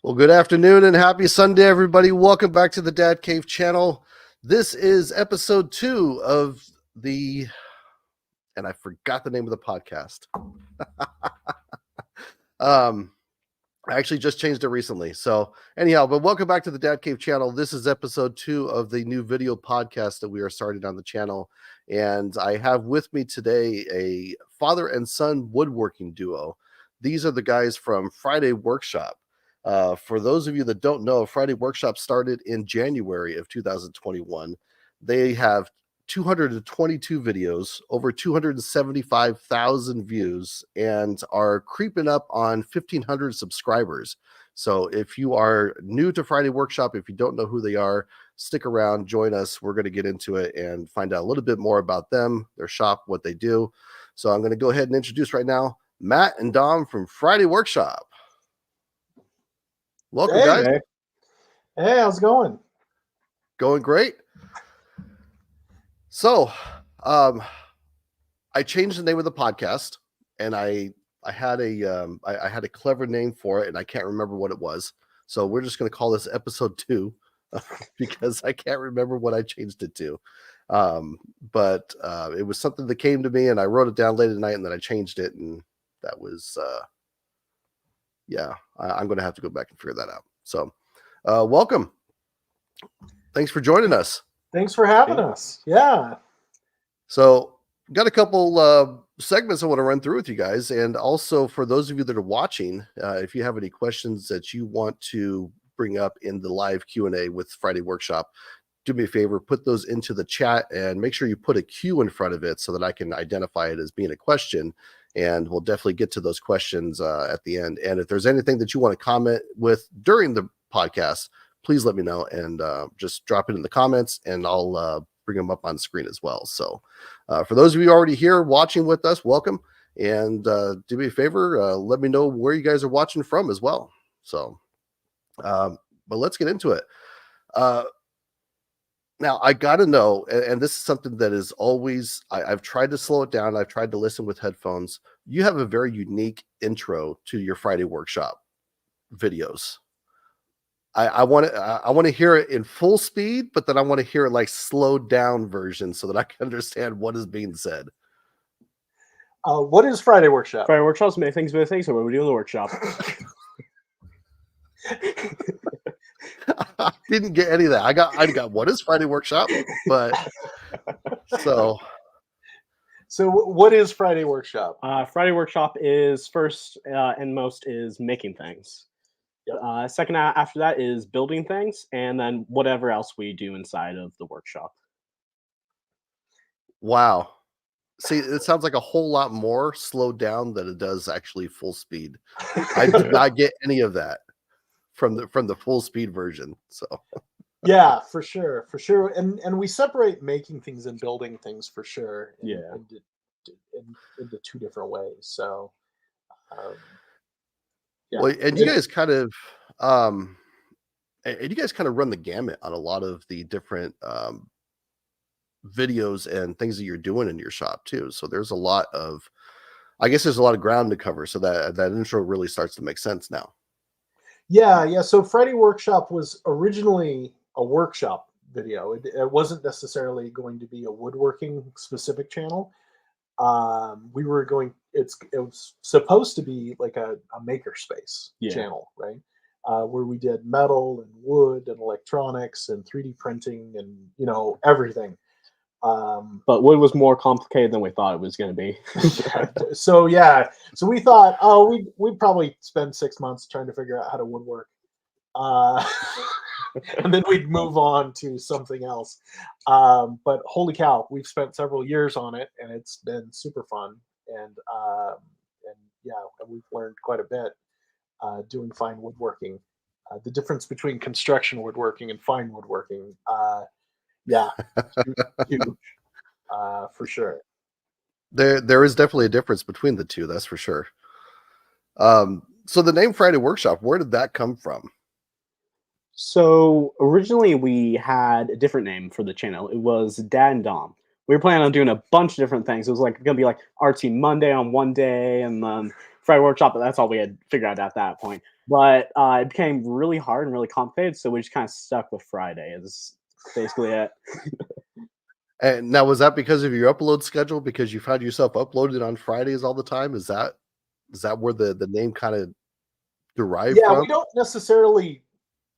Well, good afternoon and happy Sunday, everybody. Welcome back to the Dad Cave channel. This is episode 2 of and I forgot the name of the podcast. I actually just changed it recently. So anyhow, but welcome back to the Dad Cave channel. This is episode 2 of the new video podcast that we are starting on the channel. And I have with me today a father and son woodworking duo. These are the guys from Friday Workshop. For those of you that don't know, Friday Workshop started in January of 2021. They have 222 videos, over 275,000 views, and are creeping up on 1,500 subscribers. So if you are new to Friday Workshop, if you don't know who they are, stick around, join us. We're going to get into it and find out a little bit more about them, their shop, what they do. So I'm going to go ahead and introduce right now Matt and Dom from Friday Workshop. Welcome, guys. Hey, how's it going? Going great. So, I changed the name of the podcast, and I had a clever name for it, and I can't remember what it was. So we're just going to call this episode 2 because I can't remember what I changed it to. But it was something that came to me, and I wrote it down late at night, and then I changed it, and that was I'm going to have to go back and figure that out. So, welcome. Thanks for joining us. Thanks for having us. Yeah. So, got a couple segments I want to run through with you guys. And also for those of you that are watching, if you have any questions that you want to bring up in the live Q&A with Friday Workshop, do me a favor, put those into the chat and make sure you put a Q in front of it so that I can identify it as being a question. And we'll definitely get to those questions at the end. And if there's anything that you want to comment with during the podcast, please let me know and just drop it in the comments and I'll bring them up on the screen as well. So for those of you already here watching with us, welcome. And do me a favor, let me know where you guys are watching from as well. So, but let's get into it. Now, I got to know, and this is something that is always, I've tried to slow it down. I've tried to listen with headphones. You have a very unique intro to your Friday Workshop videos. I want to hear it in full speed, but then I want to hear it like slowed down version so that I can understand what is being said. What is Friday Workshop? Friday Workshop's many things, so what do we do in the workshop? I didn't get any of that. I got what is Friday Workshop, but so what is Friday Workshop? Friday Workshop is first and most is making things. Yep. Second after that is building things, and then whatever else we do inside of the workshop. Wow. See, it sounds like a whole lot more slowed down than it does actually full speed. I did not get any of that from the full speed version. So yeah, for sure. And we separate making things and building things for sure. Into two different ways. So yeah. Well, and you guys kind of run the gamut on a lot of the different videos and things that you're doing in your shop too. So there's a lot of ground to cover. So that intro really starts to make sense now. Yeah. So Friday Workshop was originally a workshop video. It wasn't necessarily going to be a woodworking specific channel. It was supposed to be like a makerspace channel, right? Where we did metal and wood and electronics and 3D printing and everything. But wood was more complicated than we thought it was going to be. So we thought, we'd probably spend 6 months trying to figure out how to woodwork. And then we'd move on to something else. But holy cow, we've spent several years on it, and it's been super fun. And we've learned quite a bit doing fine woodworking. The difference between construction woodworking and fine woodworking, huge, for sure. There is definitely a difference between the two, that's for sure. So the name Friday Workshop, where did that come from? So originally we had a different name for the channel. It was Dad and Dom. We were planning on doing a bunch of different things. It was like going to be like Artsy Monday on one day, and then Friday workshop, but that's all we had figured out at that point. But it became really hard and really complicated, so we just kind of stuck with Friday. Is basically it. And now, was that because of your upload schedule? Because you found yourself uploaded on Fridays all the time? Is that where the name kind of derived Yeah, from? we don't necessarily,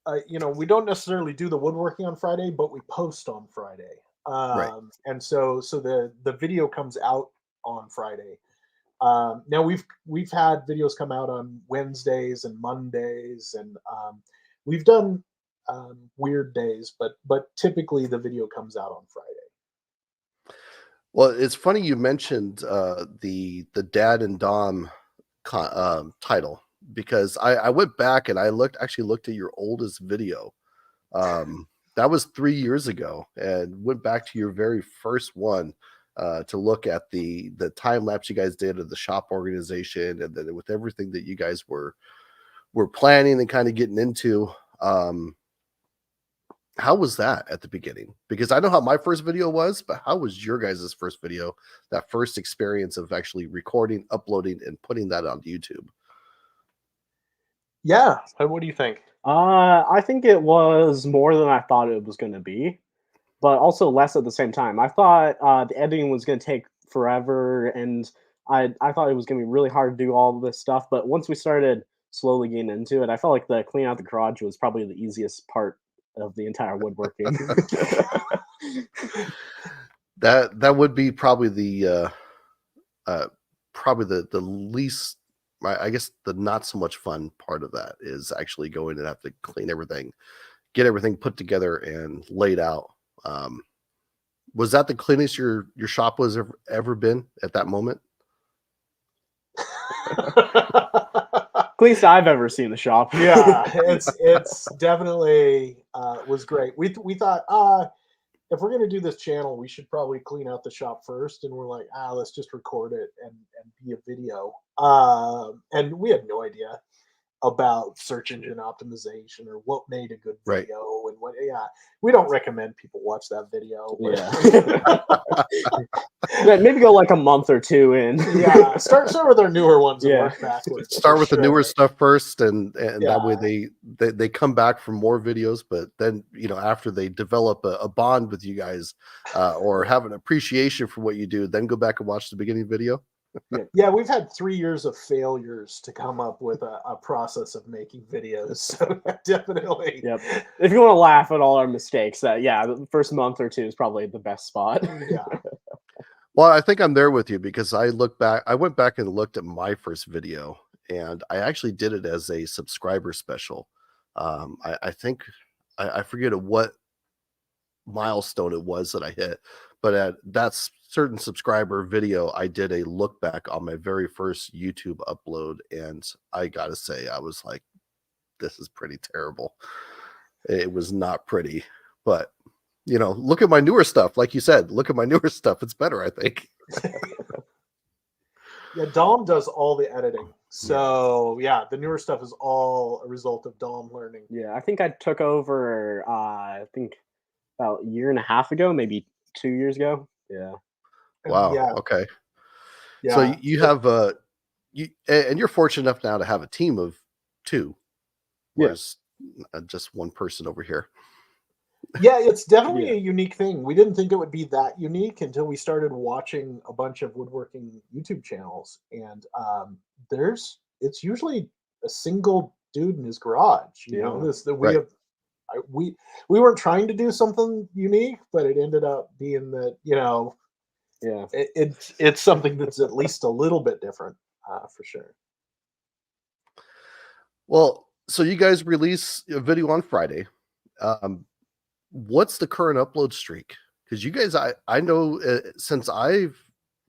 we don't necessarily do the woodworking on Friday, but we post on Friday. Right. And so the video comes out on Friday. Now we've had videos come out on Wednesdays and Mondays, and we've done weird days, but typically the video comes out on Friday. Well, it's funny you mentioned the Dad and Dom title, because I went back and I actually looked at your oldest video. That was 3 years ago, and went back to your very first one to look at the time lapse you guys did of the shop organization, and then with everything that you guys were planning and kind of getting into. How was that at the beginning? Because I know how my first video was, but how was your guys' first video, that first experience of actually recording, uploading, and putting that on YouTube? Yeah. What do you think? I think it was more than I thought it was going to be, but also less at the same time. I thought the editing was going to take forever, and I thought it was going to be really hard to do all of this stuff. But once we started slowly getting into it, I felt like the clean out the garage was probably the easiest part of the entire woodworking. That would be probably the least, I guess, the not so much fun part of that is actually going and have to clean everything, get everything put together and laid out. Was that the cleanest your shop was ever been at that moment? Cleanest I've ever seen the shop. Yeah, it's definitely was great. We thought if we're gonna do this channel, we should probably clean out the shop first, and we're like, let's just record it and be a video. And we had no idea about search engine optimization or what made a good Right. video and what. Yeah, we don't recommend people watch that video. Yeah. Maybe go like a month or two in. Yeah, start with our newer ones and Yeah. work backwards. Start for with the sure. newer stuff first, and that way Yeah. they come back for more videos. But then, after they develop a bond with you guys, or have an appreciation for what you do, then go back and watch the beginning video. Yeah, we've had 3 years of failures to come up with a process of making videos. So definitely. Yep. If you want to laugh at all our mistakes, the first month or two is probably the best spot. Yeah. Well, I think I'm there with you, because I went back and looked at my first video, and I actually did it as a subscriber special. I think I forget at what milestone it was that I hit, but at that certain subscriber video, I did a look back on my very first YouTube upload, and I gotta say, I was like, this is pretty terrible. It was not pretty, but look at my newer stuff. Like you said, look at my newer stuff. It's better, I think. Yeah, Dom does all the editing. So yeah, the newer stuff is all a result of Dom learning. Yeah, I think I took over about a year and a half ago, maybe 2 years ago. Yeah. Wow. Yeah. Okay. Yeah. So you have and you're fortunate enough now to have a team of 2, whereas just one person over here. Yeah, it's definitely a unique thing. We didn't think it would be that unique until we started watching a bunch of woodworking YouTube channels, and it's usually a single dude in his garage. We Right. have. We weren't trying to do something unique, but it ended up being that Yeah. it's something that's at least a little bit different, for sure. Well, so you guys release a video on Friday. What's the current upload streak? Because you guys, I know, since I've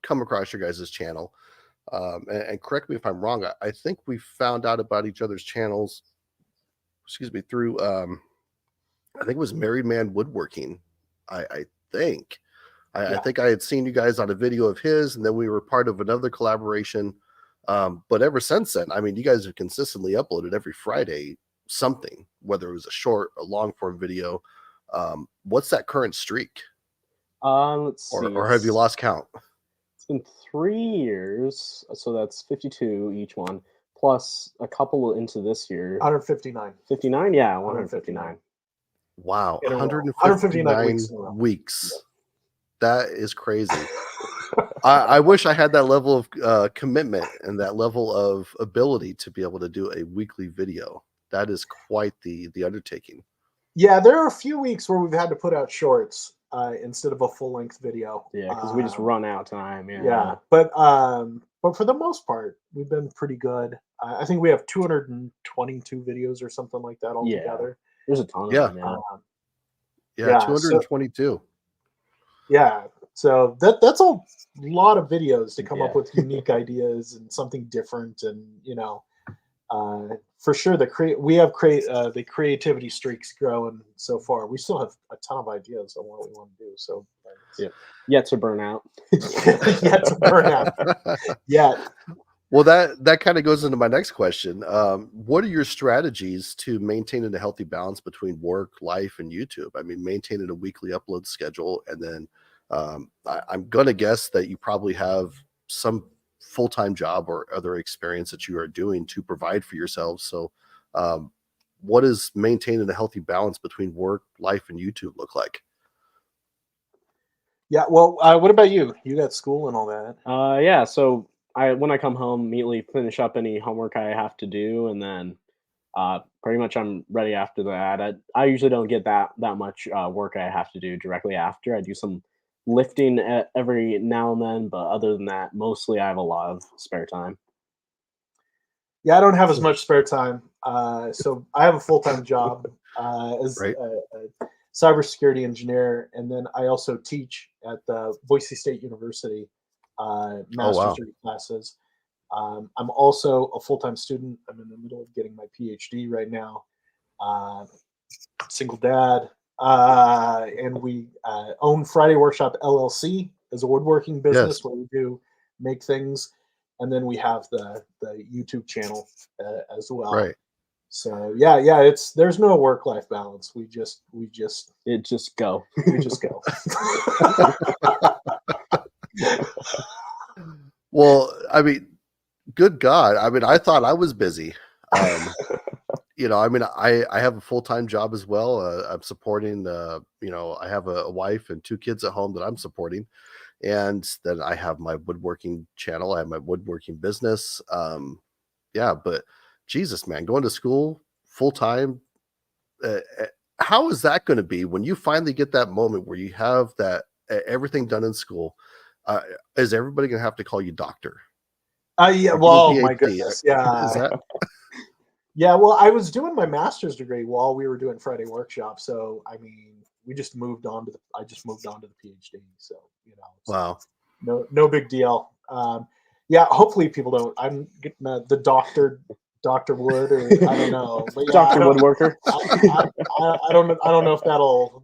come across your guys' channel, and correct me if I'm wrong, I think we found out about each other's channels, through I think it was Married Man Woodworking. I think. I think I had seen you guys on a video of his, and then we were part of another collaboration. But ever since then, I mean, you guys have consistently uploaded every Friday something, whether it was a short, a long form video. What's that current streak? Let's see. Or have you lost count? It's been 3 years, so that's 52 each one, plus a couple into this year. 159. 59, yeah, 159. 159. Wow, In a row. 159 159 weeks in a row. weeks. That is crazy. I wish I had that level of commitment and that level of ability to be able to do a weekly video. That is quite the undertaking. Yeah, there are a few weeks where we've had to put out shorts instead of a full length video. Yeah, because we just run out of time. Yeah, but for the most part, we've been pretty good. I think we have 222 videos or something like that altogether. There's a ton Yeah. of them. Yeah, Yeah, 222. Yeah, so that's a lot of videos to come up Yeah. with unique ideas and something different, and for sure we have the creativity streaks growing so far. We still have a ton of ideas on what we want to do. So Yet to burn out. yet to burn out. Yet. Well, that kind of goes into my next question. What are your strategies to maintaining a healthy balance between work, life, and YouTube? I mean, maintaining a weekly upload schedule, and then I'm going to guess that you probably have some full-time job or other experience that you are doing to provide for yourselves. So, what does maintaining a healthy balance between work, life, and YouTube look like? Yeah. Well, what about you? You got school and all that. Yeah, so when I come home, immediately finish up any homework I have to do, and then pretty much I'm ready after that. I usually don't get that much work I have to do directly after. I do some lifting every now and then, but other than that, mostly I have a lot of spare time. Yeah, I don't have as much spare time. So I have a full-time job as Right. a cybersecurity engineer, and then I also teach at the Boise State University master's degree classes. I'm also a full-time student. I'm in the middle of getting my PhD right now. Single dad, and we own Friday Workshop LLC as a woodworking business Yes. where we do make things, and then we have the YouTube channel as well. Right. So yeah, there's no work-life balance. We just Go. we just go. Well, I mean, good God. I mean, I thought I was busy. I mean, I have a full-time job as well. I'm supporting, I have a wife and 2 kids at home that I'm supporting. And then I have my woodworking channel. I have my woodworking business. Yeah, but Jesus, man, going to school full-time, how is that going to be when you finally get that moment where you have that everything done in school? Is everybody going to have to call you doctor? Yeah. Or Well, getting my PhD? goodness. Yeah. Is that Yeah. Well, I was doing my master's degree while we were doing Friday Workshop. So I mean, I just moved on to the PhD. So it's wow? no big deal. Yeah. Hopefully people don't. I'm getting the Dr. Wood, or I don't know. But yeah, Dr. Woodworker. I don't know if that'll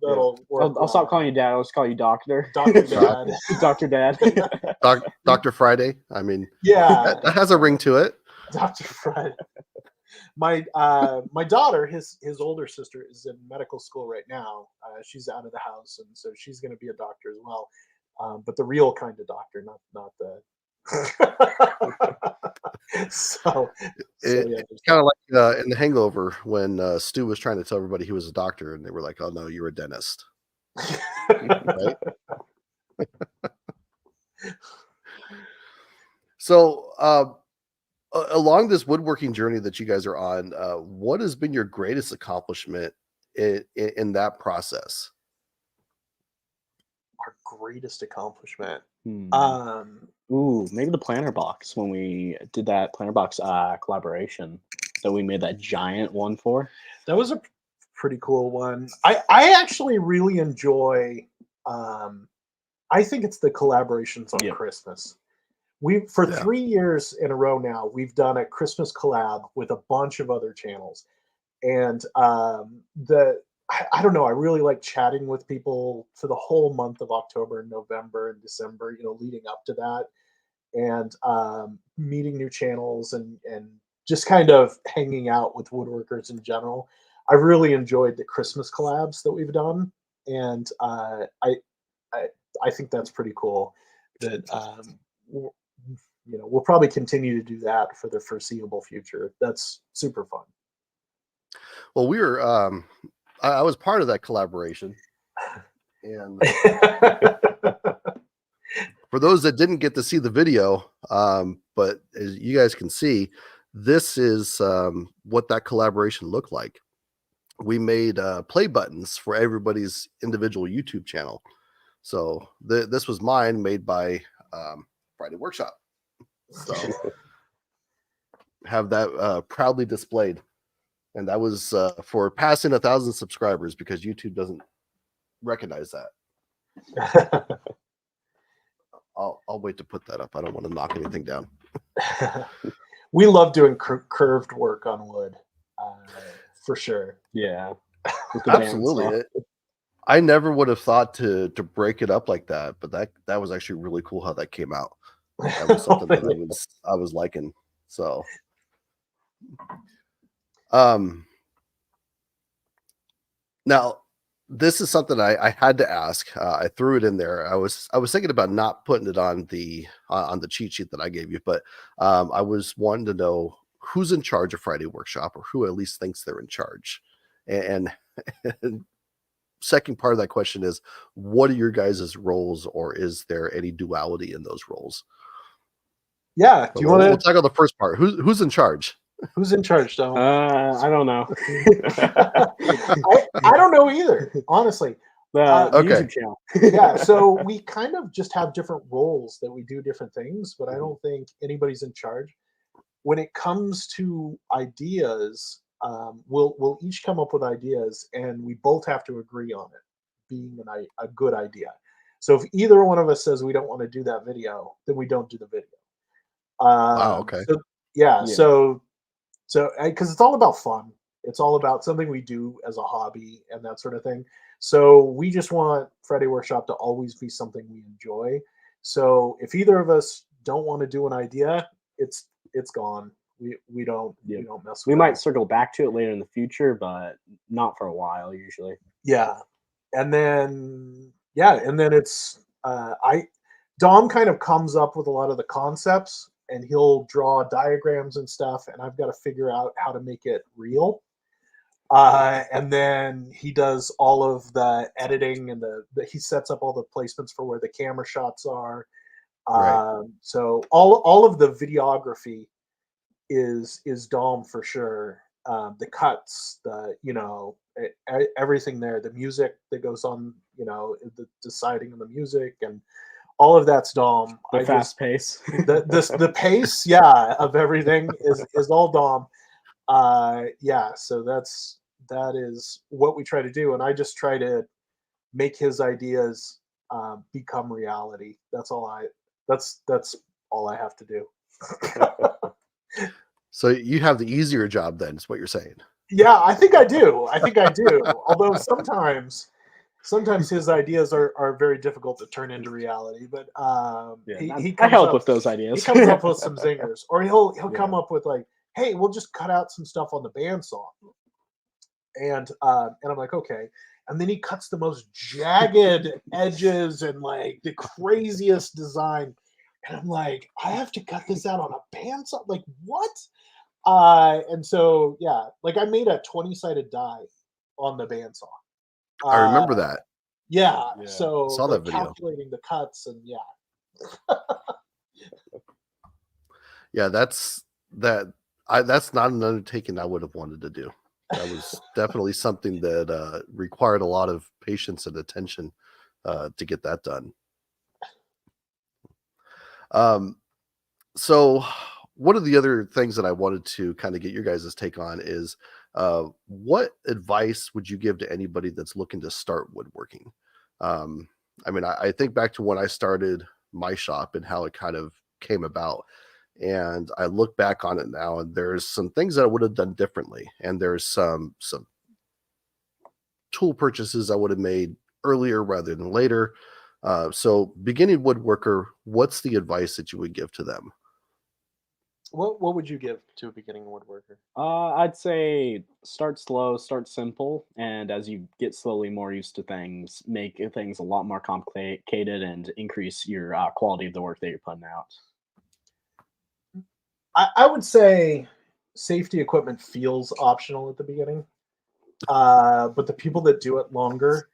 work. I'll stop calling you dad. I'll just call you doctor. Dr. Dad. Dr. Dad. Dr. Friday. I mean, Yeah. that has a ring to it. Dr. Friday. My daughter, his older sister, is in medical school right now. She's out of the house, and so she's going to be a doctor as well. But the real kind of doctor, not the. so yeah, It's kind of like in The Hangover when Stu was trying to tell everybody he was a doctor, and they were like, "Oh no, you're a dentist." Right? So, along this woodworking journey that you guys are on, what has been your greatest accomplishment in that process? our greatest accomplishment. Ooh, maybe the planner box when we did that planner box collaboration that we made that giant one for. That was a pretty cool one. I actually really enjoy. I think it's the collaborations on Christmas. For 3 years in a row now, we've done a Christmas collab with a bunch of other channels, and I don't know. I really like chatting with people for the whole month of October and November and December. Leading up to that, and meeting new channels and just kind of hanging out with woodworkers in general. I really enjoyed the Christmas collabs that we've done, and I think that's pretty cool. That we'll probably continue to do that for the foreseeable future. That's super fun. Well, we were I was part of that collaboration, and for those that didn't get to see the video, but as you guys can see, this is what that collaboration looked like. We made play buttons for everybody's individual YouTube channel. So this was mine, made by Friday Workshop. So have that proudly displayed. And that was for passing 1,000 subscribers, because YouTube doesn't recognize that. I'll wait to put that up. I don't want to knock anything down. We love doing curved work on wood, for sure. Yeah. Absolutely. I never would have thought to break it up like that, but that was actually really cool how that came out. That was something that I was liking. So now this is something I had to ask. I threw it in there. I was thinking about not putting it on the cheat sheet that I gave you, but I was wanting to know who's in charge of Friday Workshop, or who at least thinks they're in charge. And second part of that question is, what are your guys' roles, or is there any duality in those roles? Yeah. Do you want to? We'll tackle the first part. Who's in charge? Who's in charge, Dom? I don't know. I don't know either, honestly. The Okay. YouTube channel. Yeah, so we kind of just have different roles that we do different things, but I don't think anybody's in charge. When it comes to ideas, we'll each come up with ideas, and we both have to agree on it being a good idea. So if either one of us says we don't want to do that video, then we don't do the video. Wow, okay. So, yeah. So because it's all about fun. It's all about something we do as a hobby and that sort of thing. So we just want Friday Workshop to always be something we enjoy. So if either of us don't want to do an idea, it's gone. We don't mess with We it. might circle back to it later in the future, but not for a while usually. Yeah. And then it's Dom kind of comes up with a lot of the concepts, and he'll draw diagrams and stuff, and I've got to figure out how to make it real. And then he does all of the editing, and he sets up all the placements for where the camera shots are. Right. So all of the videography is Dom for sure. The cuts, everything there, the music that goes on, the deciding on the music, and all of that's Dom. The fast pace. The pace, yeah, of everything is all Dom. So that is what we try to do, and I just try to make his ideas become reality. That's all I have to do. So you have the easier job then, is what you're saying. Yeah, I think I do. Although sometimes his ideas are very difficult to turn into reality. But he I help with those ideas. He comes up with some zingers, or he'll come up with like, "Hey, we'll just cut out some stuff on the bandsaw," and I'm like, "Okay." And then he cuts the most jagged edges and like the craziest design, and I'm like, "I have to cut this out on a bandsaw? Like what?" And so yeah, like I made a 20-sided die on the bandsaw. I remember that. Yeah. Yeah. So Saw that video. calculating the cuts, and yeah. Yeah, that's not an undertaking I would have wanted to do. That was definitely something that required a lot of patience and attention to get that done. So one of the other things that I wanted to kind of get your guys' take on is what advice would you give to anybody that's looking to start woodworking? I mean, I think back to when I started my shop and how it kind of came about. And I look back on it now, and there's some things that I would have done differently. And there's some tool purchases I would have made earlier rather than later. So beginning woodworker, what's the advice that you would give to them? What would you give to a beginning woodworker? I'd say start slow, start simple, and as you get slowly more used to things, make things a lot more complicated and increase your quality of the work that you're putting out. I would say safety equipment feels optional at the beginning, but the people that do it longer,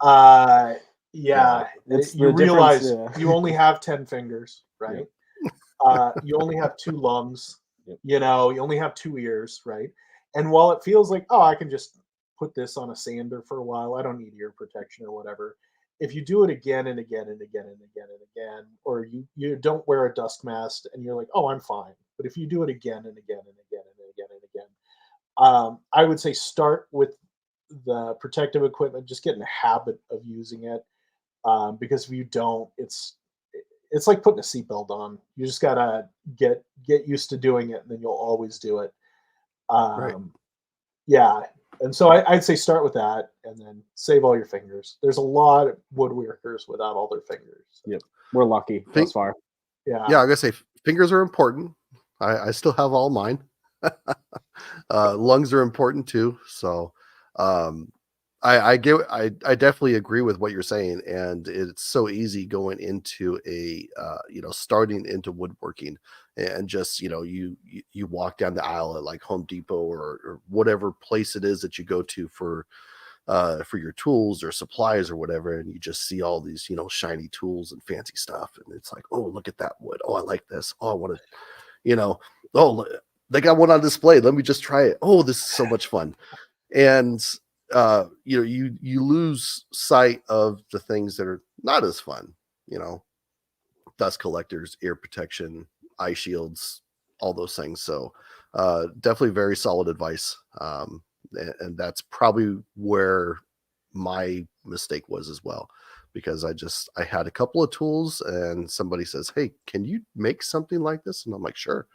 uh, Yeah, yeah, it's you the difference. realize Yeah. you only have 10 fingers, right? You only have two lungs, Yep. you know, you only have two ears, right? And while it feels like, oh, I can just put this on a sander for a while, I don't need ear protection or whatever. If you do it again and again and again and again and again, or you don't wear a dust mask and you're like, oh, I'm fine. But if you do it again and again and again and again and again, I would say start with the protective equipment, just get in the habit of using it. Because if you don't, it's like putting a seatbelt on. You just gotta get used to doing it, and then you'll always do it. Right. Yeah, and so I'd say start with that, and then save all your fingers. There's a lot of woodworkers without all their fingers. Yep. We're lucky Think, thus far. Yeah, yeah, I gotta say fingers are important. I still have all mine. Lungs are important too. So um, I definitely agree with what you're saying, and it's so easy going into a starting into woodworking and just you walk down the aisle at like Home Depot or whatever place it is that you go to for your tools or supplies or whatever, and you just see all these shiny tools and fancy stuff, and it's like, oh, look at that wood, oh, I like this, oh, I want to, you know oh, they got one on display, let me just try it, oh, this is so much fun. And you lose sight of the things that are not as fun, you know dust collectors, ear protection, eye shields, all those things. So definitely very solid advice. And that's probably where my mistake was as well, because I had a couple of tools and somebody says, hey, can you make something like this? And I'm like, sure.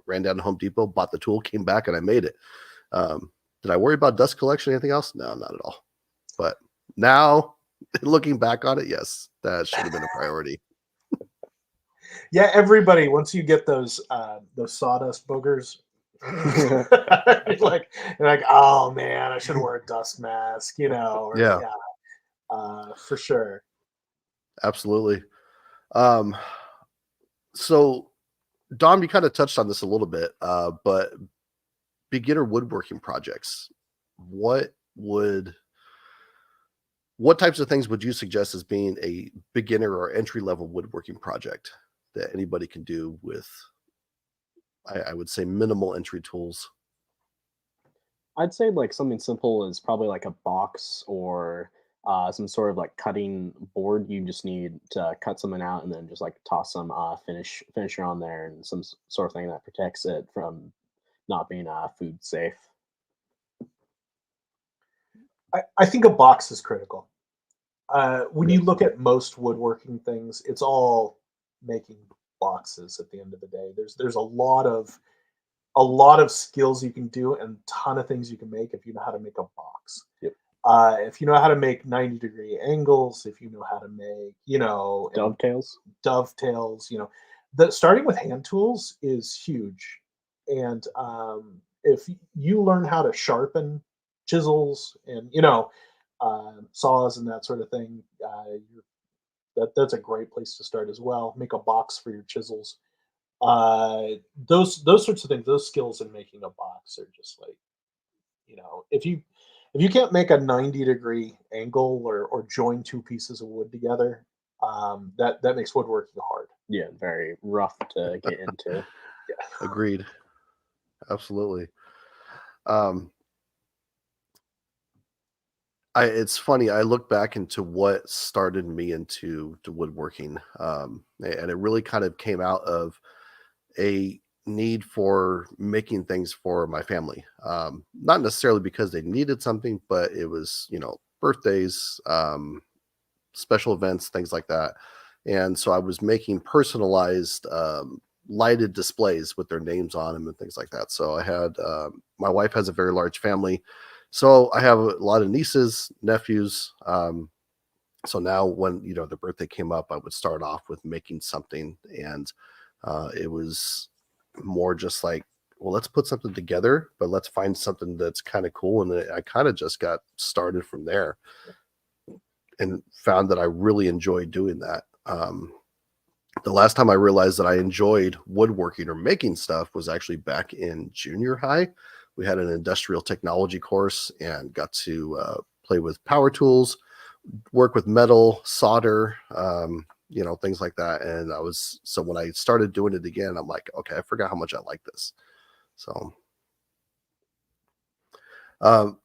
Ran down to Home Depot, bought the tool, came back, and I made it. Did I worry about dust collection or anything else? No, not at all. But now, looking back on it, yes, that should have been a priority. yeah. Everybody, once you get those sawdust boogers, you're like, oh man, I should wear a dust mask, or Yeah, yeah, for sure. absolutely. Um, so Dom, you kind of touched on this a little bit, but beginner woodworking projects, what would what types of things would you suggest as being a beginner or entry level woodworking project that anybody can do with, I would say, minimal entry tools? I'd say like something simple is probably like a box or some sort of like cutting board. You just need to cut something out and then just like toss some finisher on there and some sort of thing that protects it from not being food safe. I think a box is critical. When Yep. you look at most woodworking things, it's all making boxes at the end of the day. There's a lot of skills you can do and a ton of things you can make if you know how to make a box. Yep. If you know how to make 90-degree angles, if you know how to make, and Dovetails. dovetails, the starting with hand tools is huge. And if you learn how to sharpen chisels and saws and that sort of thing, that's a great place to start as well. Make a box for your chisels. Uh, those sorts of things, those skills in making a box are just like, if you can't make a 90-degree angle or join two pieces of wood together, that makes woodworking hard. Yeah, very rough to get into. Agreed. Absolutely. Um, it's funny. I look back into what started me into to woodworking, and it really kind of came out of a need for making things for my family. Not necessarily because they needed something, but it was birthdays, special events, things like that. And so I was making personalized lighted displays with their names on them and things like that. So I had my wife has a very large family, so I have a lot of nieces, nephews. So now when the birthday came up, I would start off with making something, and it was more just like, well, let's put something together, but let's find something that's kind of cool. And I kind of just got started from there and found that I really enjoyed doing that. The last time I realized that I enjoyed woodworking or making stuff was actually back in junior high. We had an industrial technology course and got to play with power tools, work with metal, solder, things like that. And so when I started doing it again, I'm like, okay, I forgot how much I like this. So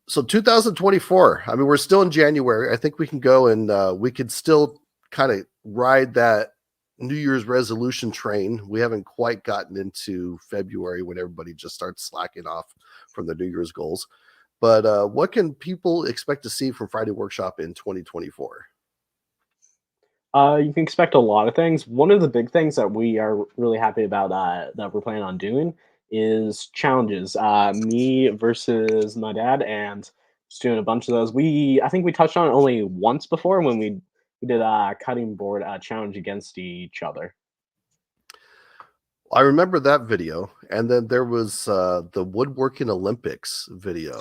2024, I mean, we're still in January. I think we can go and we could still kind of ride that New Year's resolution train. We haven't quite gotten into February when everybody just starts slacking off from the New Year's goals. But what can people expect to see from Friday Workshop in 2024? You can expect a lot of things. One of the big things that we are really happy about that we're planning on doing is challenges. Me versus my dad, and just doing a bunch of those. I think we touched on it only once before when we did a cutting board challenge against each other. I remember that video, and then there was the Woodworking Olympics video.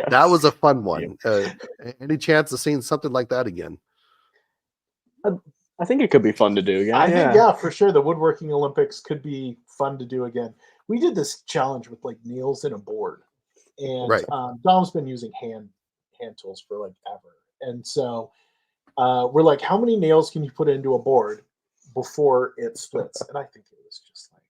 That was a fun one. Any chance of seeing something like that again? I think it could be fun to do again. I think, yeah, for sure. The Woodworking Olympics could be fun to do again. We did this challenge with like nails in a board, and Right. Dom's been using hand tools for like ever, and so we're like, how many nails can you put into a board before it splits? And I think it was just like,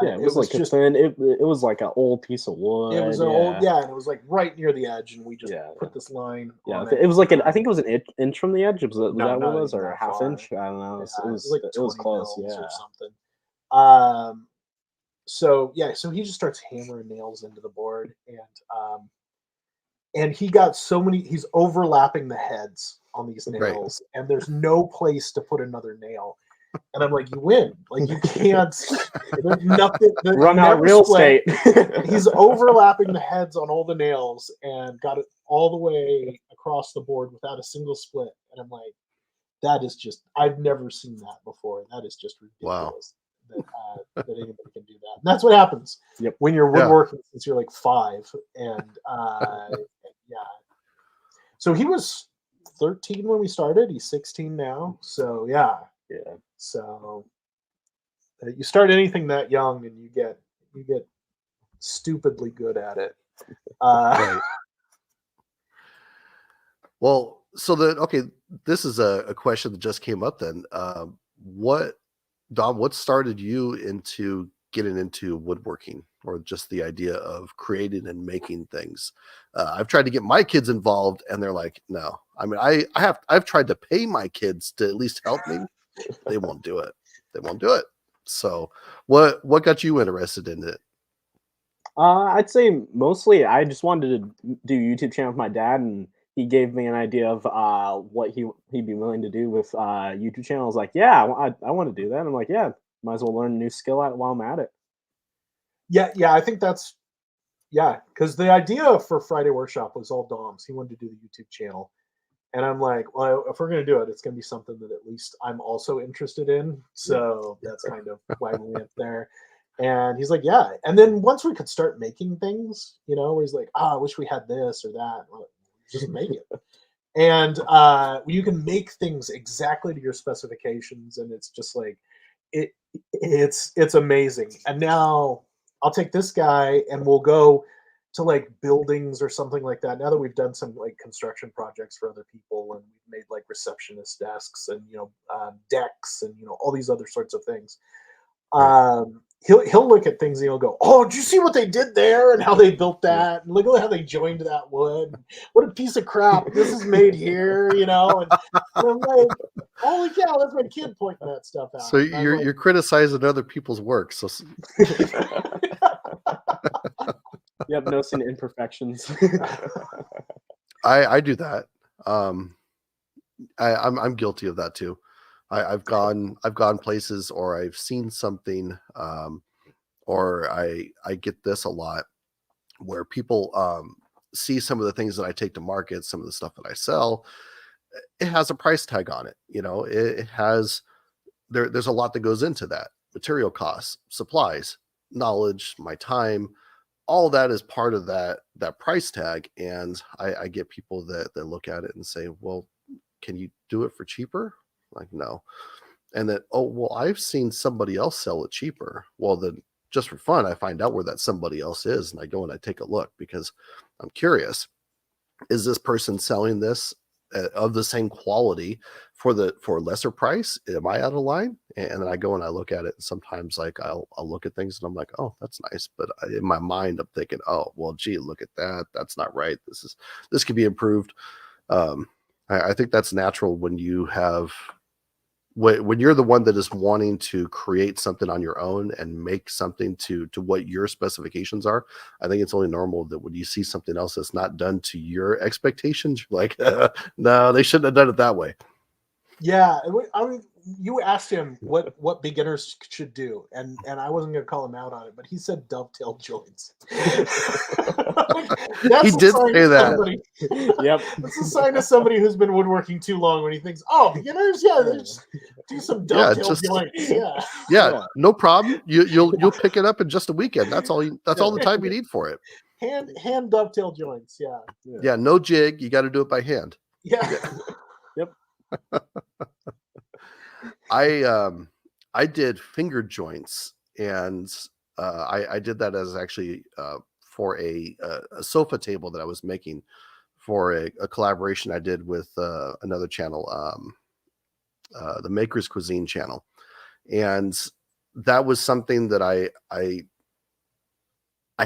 Yeah, it was like just thin. It was like an old piece of wood. It was an old, and it was like right near the edge, and we just put this line. Yeah, on it was like I think it was an inch from the edge. Was that No, what not it was, even or a that half far. inch? I don't know. Yeah, It was like it was 20 close. mils Yeah. or something. So he just starts hammering nails into the board, and he got so many. He's overlapping the heads on these nails, and there's no place to put another nail. And I'm like, you win. Like, you can't. There's nothing. Run out real estate. He's overlapping the heads on all the nails and got it all the way across the board without a single split. And I'm like, that is just. I've never seen that before. That is just ridiculous. Wow. That anybody can do that. And that's what happens when you're woodworking since you're like 5. And yeah. So he was 13 when we started. He's 16 now. So yeah. So you start anything that young, and you get stupidly good at it. Right. Well, so this is a question that just came up then. Dom, what started you into getting into woodworking, or just the idea of creating and making things? I've tried to get my kids involved, and they're like, no. I mean, I've tried to pay my kids to at least help me. They won't do it. So what got you interested in it? I'd say mostly I just wanted to do a YouTube channel with my dad, and he gave me an idea of what he'd be willing to do with YouTube channel. I was like, yeah, I want to do that. I'm like, yeah, might as well learn a new skill while I'm at it. Yeah, I think that's because the idea for Friday Workshop was all Dom's. He wanted to do the YouTube channel. And I'm like, well, if we're going to do it, it's going to be something that at least I'm also interested in. So that's kind of why we went there. And he's like, yeah. And then once we could start making things, where he's like, I wish we had this or that. Like, just make it. And you can make things exactly to your specifications. And it's just like, it's amazing. And now I'll take this guy and we'll go to like buildings or something like that. Now that we've done some like construction projects for other people, and we've made like receptionist desks and decks and all these other sorts of things, he'll look at things and he'll go, oh, did you see what they did there and how they built that? And look at how they joined that wood. What a piece of crap this is made here, and I'm like, holy cow, that's my kid pointing that stuff out. So you're criticizing other people's work. So Yep, noticing imperfections. I do that. I'm guilty of that too. I've gone places, or I've seen something, or I get this a lot, where people see some of the things that I take to market, some of the stuff that I sell. It has a price tag on it. It has there's a lot that goes into that. material costs, supplies, knowledge, my time, all that is part of that price tag. And I get people that look at it and say, well, can you do it for cheaper? Like, no. And that, oh, well, I've seen somebody else sell it cheaper. Well, then just for fun, I find out where that somebody else is, and I go and I take a look because I'm curious. Is this person selling this of the same quality for a lesser price? Am I out of line? And then I go and I look at it. And sometimes like I'll look at things and I'm like, oh, that's nice. But in my mind, I'm thinking, oh, well, gee, look at that. That's not right. This could be improved. I think that's natural when you have when you're the one that is wanting to create something on your own and make something to what your specifications are. I think it's only normal that when you see something else that's not done to your expectations, you're like, no, they shouldn't have done it that way. Yeah, I mean, you asked him what beginners should do, and I wasn't going to call him out on it, but he said dovetail joints. He did say that. Yep. That's a sign of somebody who's been woodworking too long when he thinks, oh, beginners, yeah, they just do some dovetail joints. Yeah, no problem. You'll pick it up in just a weekend. That's all the time you need for it. Hand dovetail joints, yeah, no jig. You got to do it by hand. Yeah. Yep. I did finger joints, and I did that as actually for a sofa table that I was making for a collaboration I did with another channel, the Maker's Cuisine channel, and that was something that I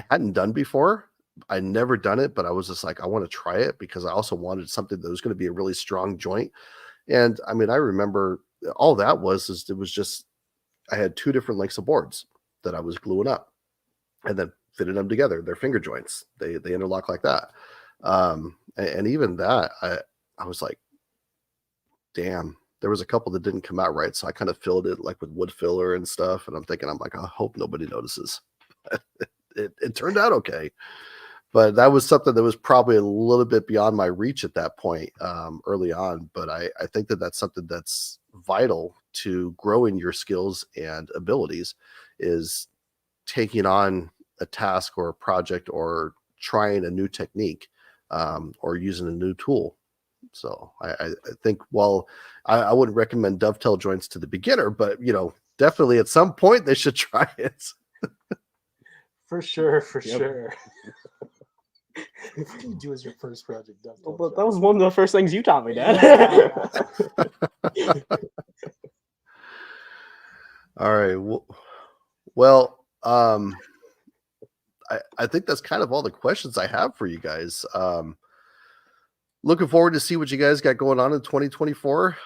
hadn't done before. I never done it, but I was just like, I want to try it because I also wanted something that was going to be a really strong joint. And I mean, I remember all that was it was just I had two different lengths of boards that I was gluing up and then fitted them together. They're finger joints. They interlock like that. And even that, I was like, damn, there was a couple that didn't come out right. So I kind of filled it like with wood filler and stuff. And I'm like, I hope nobody notices. It turned out okay. But that was something that was probably a little bit beyond my reach at that point early on. But I think that's something that's vital to growing your skills and abilities is taking on a task or a project or trying a new technique or using a new tool. So I think, well, I wouldn't recommend dovetail joints to the beginner, but, definitely at some point they should try it. For sure. What do you do as your first project? But that was one of the first things you taught me, Dad. All right. Well, I think that's kind of all the questions I have for you guys. Looking forward to see what you guys got going on in 2024.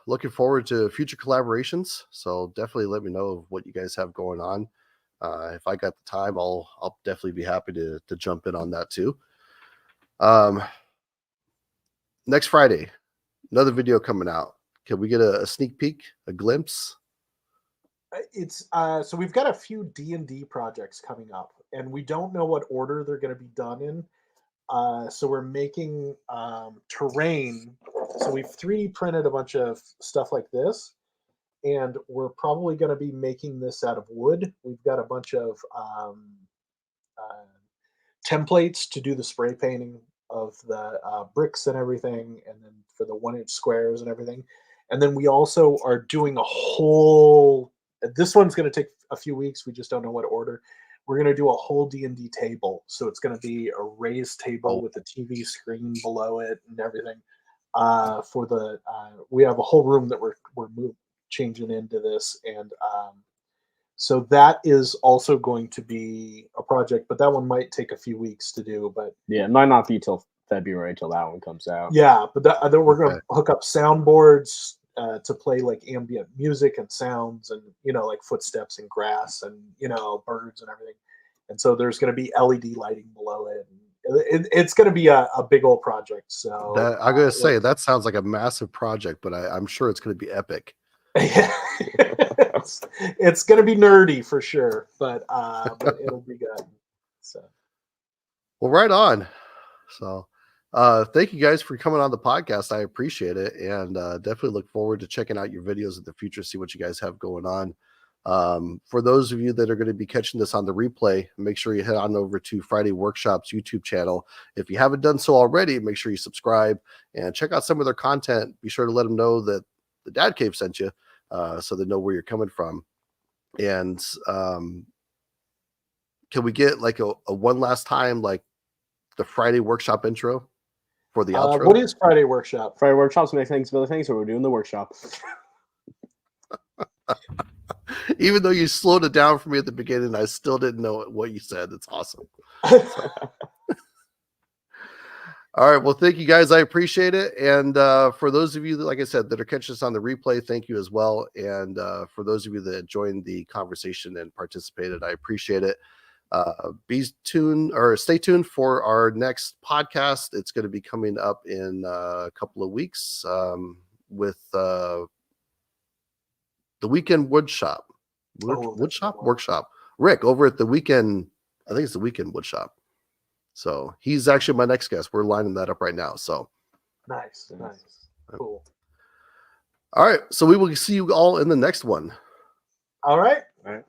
Looking forward to future collaborations. So definitely let me know what you guys have going on. If I got the time, I'll definitely be happy to jump in on that too. Next Friday, another video coming out. Can we get a sneak peek, a glimpse? It's so we've got a few D&D projects coming up, and we don't know what order they're going to be done in. So we're making terrain. So we've 3D printed a bunch of stuff like this. And we're probably going to be making this out of wood. We've got a bunch of templates to do the spray painting of the bricks and everything, and then for the 1-inch squares and everything. And then we also are doing a whole. This one's going to take a few weeks. We just don't know what order. We're going to do a whole D&D table. So it's going to be a raised table with a TV screen below it and everything. We have a whole room that we're changing into this, and so that is also going to be a project, but that one might take a few weeks to do. But yeah, it might not be till February till that one comes out. Yeah, but then we're going to hook up soundboards to play like ambient music and sounds, and like footsteps and grass and birds and everything. And so there's going to be LED lighting below it. And it's going to be a big old project. So I'm going to say that sounds like a massive project, but I'm sure it's going to be epic. Yeah. It's going to be nerdy for sure, but it'll be good. So, well, right on. So, thank you guys for coming on the podcast. I appreciate it, and definitely look forward to checking out your videos in the future. See what you guys have going on. For those of you that are going to be catching this on the replay, make sure you head on over to Friday Workshop's YouTube channel. If you haven't done so already, make sure you subscribe and check out some of their content. Be sure to let them know that the Dad Cave sent you, so they know where you're coming from. And can we get like a one last time, like the Friday Workshop intro for the outro? What is Friday Workshop? Friday Workshops make things for other things, so we're doing the workshop. Even though you slowed it down for me at the beginning, I still didn't know what you said. It's awesome. All right. Well, thank you guys. I appreciate it. And for those of you that, like I said, that are catching us on the replay, thank you as well. And for those of you that joined the conversation and participated, I appreciate it. Stay tuned for our next podcast. It's going to be coming up in a couple of weeks with the Weekend Woodshop. Workshop. Rick over at the Weekend. I think it's the Weekend Woodshop. So he's actually my next guest. We're lining that up right now. So nice. Cool. All right. So we will see you all in the next one. All right. All right.